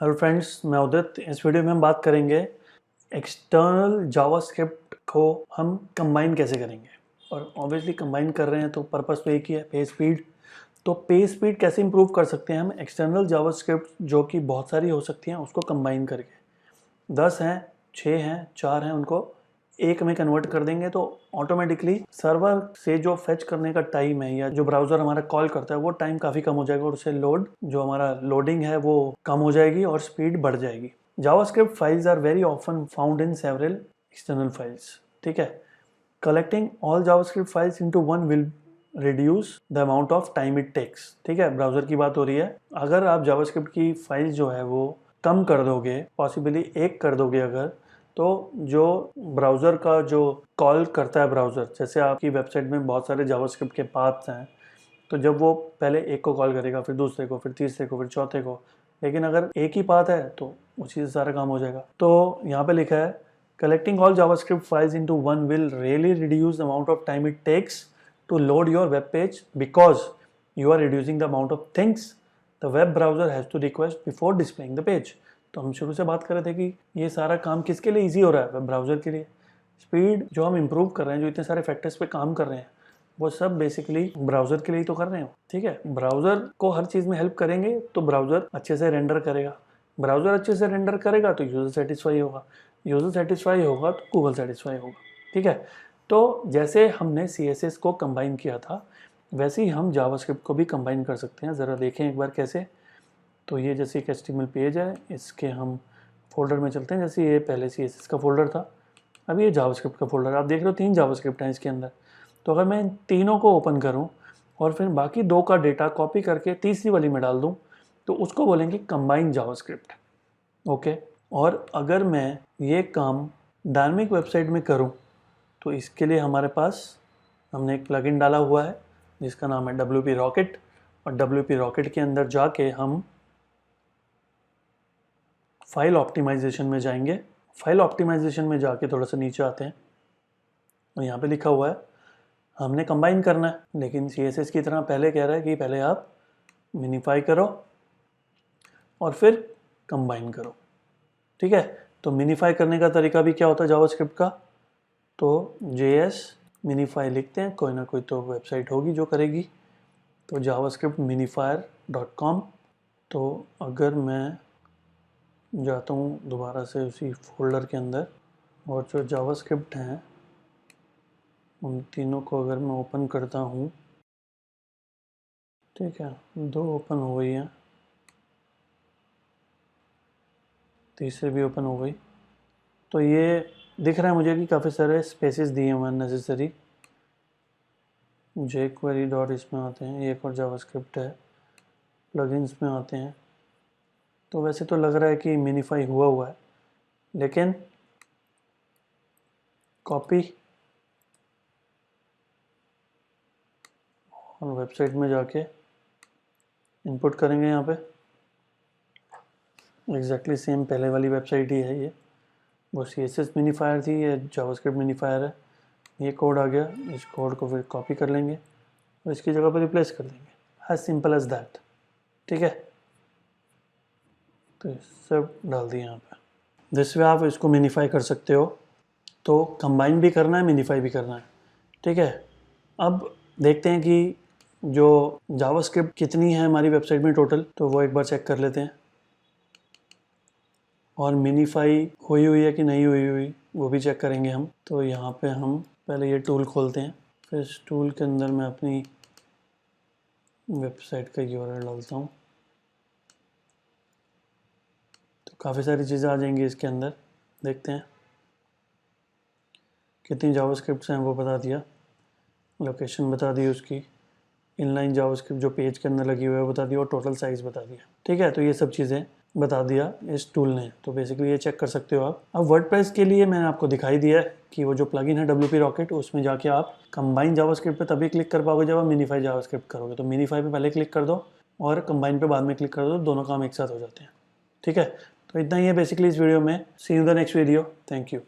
Hello friends, मैं उदित। इस video में हम बात करेंगे एक्सटर्नल जावास्क्रिप्ट को हम कंबाइन कैसे करेंगे। और ऑब्वियसली कंबाइन कर रहे हैं तो पर्पस तो एक ही है, पेज स्पीड। तो पेज स्पीड कैसे इंप्रूव कर सकते हैं हम एक्सटर्नल जावास्क्रिप्ट जो कि बहुत सारी हो सकती हैं उसको कंबाइन करके। 10 हैं, 6 हैं, 4 हैं, उनको एक में कन्वर्ट कर देंगे तो ऑटोमेटिकली सर्वर से जो फेच करने का टाइम है या जो ब्राउज़र हमारा कॉल करता है वो टाइम काफ़ी कम हो जाएगा और उससे जो हमारा लोडिंग है वो कम हो जाएगी और स्पीड बढ़ जाएगी। JavaScript files are very often found in several external files. ठीक है, collecting all JavaScript files into one will reduce the amount of time it takes. ठीक है, ब्राउज़र की बात हो रही है। अगर आप जावास्क्रिप्ट की फाइल जो है वो कम कर दोगे, पॉसिबली एक कर दोगे अगर, तो जो ब्राउज़र का जो कॉल करता है ब्राउज़र, जैसे आपकी वेबसाइट में बहुत सारे जावास्क्रिप्ट के पाथ्स हैं, तो जब वो पहले एक को कॉल करेगा, फिर दूसरे को, फिर तीसरे को, फिर चौथे को, लेकिन अगर एक ही पाथ है तो उसी से सारा काम हो जाएगा। तो यहाँ पे लिखा है collecting all JavaScript files into one will really reduce the amount of time it takes to load your web page because you are reducing the amount of things the web browser has to request before displaying the page. तो हम शुरू से बात कर रहे थे कि ये सारा काम किसके लिए ईजी हो रहा है, वेब ब्राउज़र के लिए। स्पीड जो हम इंप्रूव कर रहे हैं, जो इतने सारे फैक्टर्स पे काम कर रहे हैं, वो सब बेसिकली ब्राउज़र के लिए ही तो कर रहे हैं। ठीक है, ब्राउज़र को हर चीज़ में हेल्प करेंगे तो ब्राउज़र अच्छे से रेंडर करेगा। ब्राउज़र अच्छे से रेंडर करेगा तो यूज़र सेटिस्फाई होगा, यूज़र सेटिस्फाई होगा तो गूगल सेटिस्फाई होगा। ठीक है, तो जैसे हमने CSS को कंबाइन किया था वैसे ही हम जावास्क्रिप्ट को भी कंबाइन कर सकते हैं। ज़रा देखें एक बार कैसे। तो ये जैसे एक HTML पेज है, इसके हम फोल्डर में चलते हैं। जैसे ये पहले CSS का फोल्डर था, अभी ये जावास्क्रिप्ट का फोल्डर। आप देख रहे हो 3 जावास्क्रिप्ट हैं इसके अंदर। तो अगर मैं इन तीनों को ओपन करूं और फिर बाकी 2 का डेटा कॉपी करके तीसरी वाली में डाल दूं तो उसको बोलेंगे कंबाइन जावास्क्रिप्ट। ओके, और अगर मैं ये काम डायनामिक वेबसाइट में करूं तो इसके लिए हमारे पास हमने एक प्लगइन डाला हुआ है जिसका नाम है WP Rocket। और WP Rocket के अंदर जाके हम फाइल ऑप्टिमाइजेशन में जाएंगे। फाइल ऑप्टिमाइजेशन में जाके थोड़ा सा नीचे आते हैं और यहाँ पे लिखा हुआ है हमने कंबाइन करना है, लेकिन CSS की तरह पहले कह रहा है कि पहले आप मिनीफाई करो और फिर कंबाइन करो। ठीक है, तो मिनीफाई करने का तरीका भी क्या होता है जावास्क्रिप्ट का, तो JS मिनीफाई लिखते हैं, कोई ना कोई तो वेबसाइट होगी जो करेगी। तो जावास्क्रिप्ट minifier.com। तो अगर मैं जाता हूँ दोबारा से उसी फोल्डर के अंदर और जो जावास्क्रिप्ट हैं उन तीनों को अगर मैं ओपन करता हूँ, ठीक है, 2 ओपन हो गई हैं, तीसरी भी ओपन हो गई। तो ये दिख रहा है मुझे कि काफ़ी सारे स्पेसेस दिए हुए हैं नेसेसरी। jQuery डॉट इसमें आते हैं, ये एक और जावास्क्रिप्ट है, प्लगइन्स में आते हैं। तो वैसे तो लग रहा है कि मिनीफाई हुआ है, लेकिन कॉपी और वेबसाइट में जाके इनपुट करेंगे। यहाँ पे एग्जैक्टली सेम पहले वाली वेबसाइट ही है ये, वो CSS मिनीफायर थी, ये जावास्क्रिप्ट मिनीफायर है। ये कोड आ गया, इस कोड को फिर कॉपी कर लेंगे और इसकी जगह पर रिप्लेस कर देंगे, एज सिंपल एज दैट। ठीक है, तो सब डाल दिए यहाँ पे। दिस वे आप इसको मिनीफाई कर सकते हो। तो कंबाइन भी करना है, मिनीफाई भी करना है। ठीक है, अब देखते हैं कि जो जावास्क्रिप्ट कितनी है हमारी वेबसाइट में टोटल, तो वो एक बार चेक कर लेते हैं। और मिनीफाई हुई है कि नहीं हुई वो भी चेक करेंगे हम। तो यहाँ पे हम पहले ये टूल खोलते हैं, फिर इस टूल के अंदर मैं अपनी वेबसाइट का URL डालता हूँ। तो काफ़ी सारी चीज़ें आ जाएंगी इसके अंदर। देखते हैं कितनी जावास्क्रिप्ट्स हैं, वो बता दिया, लोकेशन बता दी उसकी, इनलाइन जावास्क्रिप्ट जो पेज के अंदर लगी हुई है बता दी, और टोटल साइज़ बता दिया। ठीक है, तो ये सब चीज़ें बता दिया इस टूल ने। तो बेसिकली ये चेक कर सकते हो आप। अब वर्डप्रेस के लिए मैंने आपको दिखाई दिया है कि वो जो प्लगइन है WP Rocket, उसमें जाके आप कंबाइन जावास्क्रिप्ट पे तभी क्लिक कर पाओगे जब आप मिनीफाई जावास्क्रिप्ट करोगे। तो मिनीफाई पे पहले क्लिक कर दो और कंबाइन पे बाद में क्लिक कर दो, दोनों काम एक साथ हो जाते हैं। ठीक है, तो इतना ही है बेसिकली इस वीडियो में। See you in the next video. Thank you.